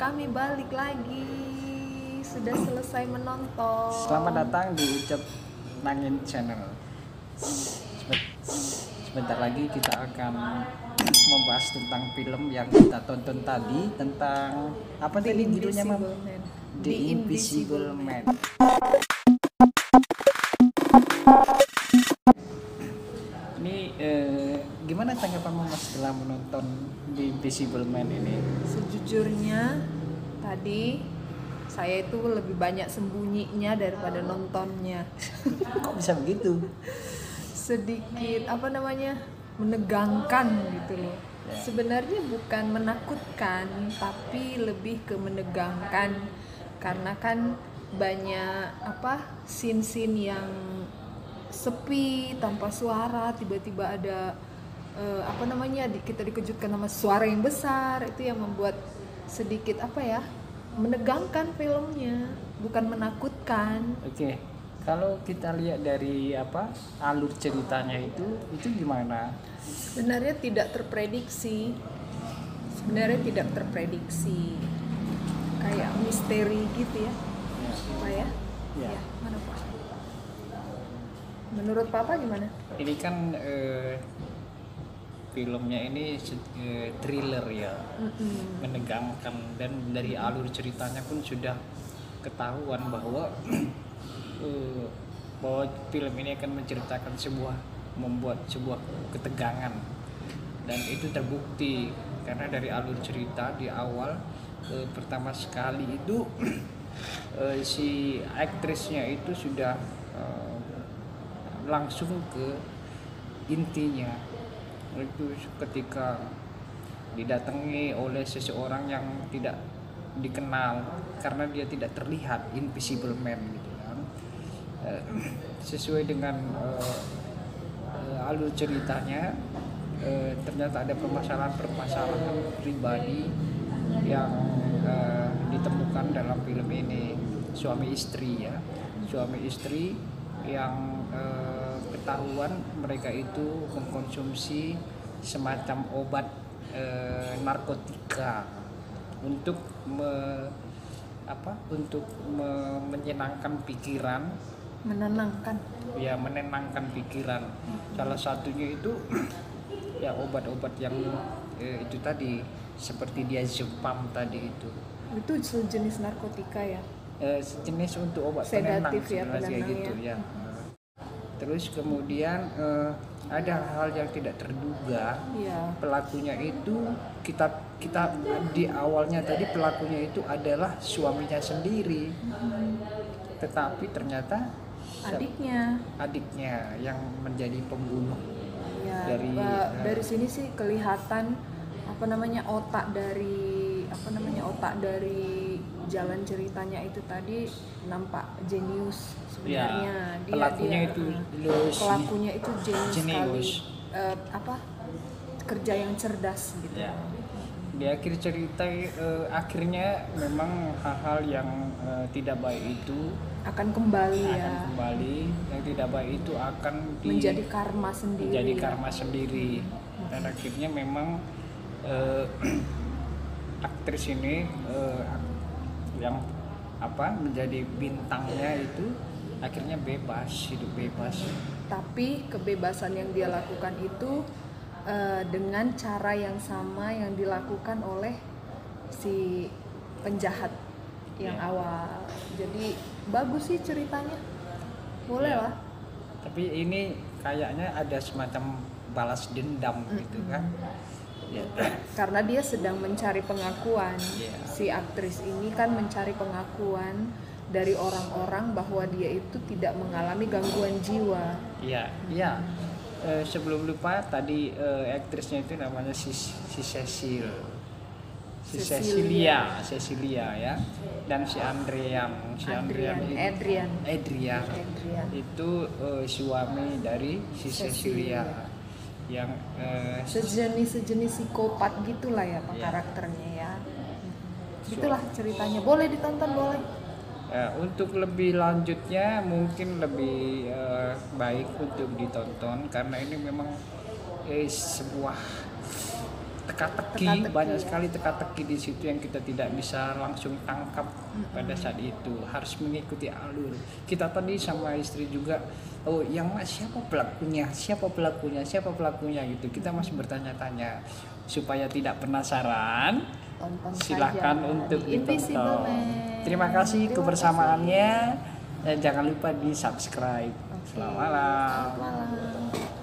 kami balik lagi. Sudah selesai menonton. Selamat datang di Ucap Nangin Channel. Sebentar lagi kita akan membahas tentang film yang kita tonton tadi, tentang apa tadi judulnya, Mam? The Invisible Man. Ini gimana tanggapanmu, Mas, setelah menonton The Invisible Man ini? Sejujurnya tadi saya itu lebih banyak sembunyinya daripada nontonnya. Kok bisa begitu? Sedikit menegangkan gitu loh. Ya. Sebenarnya bukan menakutkan, tapi lebih ke menegangkan karena kan banyak scene-scene yang sepi tanpa suara, tiba-tiba ada kita dikejutkan sama suara yang besar. Itu yang membuat sedikit menegangkan filmnya, bukan menakutkan. Oke. Kalau kita lihat dari alur ceritanya itu gimana? Sebenarnya tidak terprediksi. Kayak misteri gitu ya. Apa ya? Ya. Ya, mana Pak? Menurut Papa gimana? Ini kan filmnya ini thriller ya, menegangkan, dan dari alur ceritanya pun sudah ketahuan bahwa film ini akan menceritakan membuat sebuah ketegangan, dan itu terbukti karena dari alur cerita di awal pertama sekali itu si aktrisnya itu sudah langsung ke intinya, itu ketika didatangi oleh seseorang yang tidak dikenal karena dia tidak terlihat, invisible man gitu kan. Sesuai dengan alur ceritanya, ternyata ada permasalahan pribadi yang ditemukan dalam film ini. Suami istri yang ketahuan mereka itu mengkonsumsi semacam obat narkotika untuk menyenangkan pikiran, menenangkan pikiran. Salah satunya itu ya obat-obat yang itu tadi, seperti diazepam tadi itu sejenis narkotika ya, sejenis untuk obat sedatif penenang, ya, penenang gitu ya. Terus kemudian ada hal yang tidak terduga ya. Pelakunya itu kita di awalnya tadi pelakunya itu adalah suaminya sendiri, tetapi ternyata adiknya yang menjadi pembunuh. Ya, dari sini sih kelihatan otak dari jalan ceritanya itu tadi nampak jenius sebenarnya. Ya, pelakunya itu jenius sekali. Kerja yang cerdas gitu. Ya. Di akhir cerita akhirnya memang hal-hal yang tidak baik itu akan kembali. Yang tidak baik itu akan menjadi karma sendiri. Dan akhirnya memang aktris ini yang menjadi bintangnya itu akhirnya hidup bebas. Tapi kebebasan yang dia lakukan itu dengan cara yang sama yang dilakukan oleh si penjahat yang awal. Jadi bagus sih ceritanya, boleh lah. Tapi ini kayaknya ada semacam balas dendam gitu kan. Karena dia sedang mencari pengakuan. Si aktris ini kan mencari pengakuan dari orang-orang bahwa dia itu tidak mengalami gangguan jiwa. Iya. Sebelum lupa tadi aktrisnya itu namanya si Cecilia ya, dan si Adrian itu suami dari si Cecilia yang sejenis psikopat gitulah ya karakternya ya. Itulah ceritanya, boleh ditonton, boleh. Untuk lebih lanjutnya mungkin lebih baik untuk ditonton karena ini memang sebuah teka-teki, Teka-teki, banyak ya. sekali teka-teki di situ yang kita tidak bisa langsung tangkap pada saat itu. Harus mengikuti alur. Kita tadi sama istri juga, oh yang siapa pelakunya, siapa pelakunya, siapa pelakunya gitu. Kita masih bertanya-tanya supaya tidak penasaran. Tonton Silahkan saja untuk di Invisible ditonton. Man. Terima kasih Terima kebersamaannya. Dan jangan lupa di subscribe. Oke. Selamat malam. Selamat malam.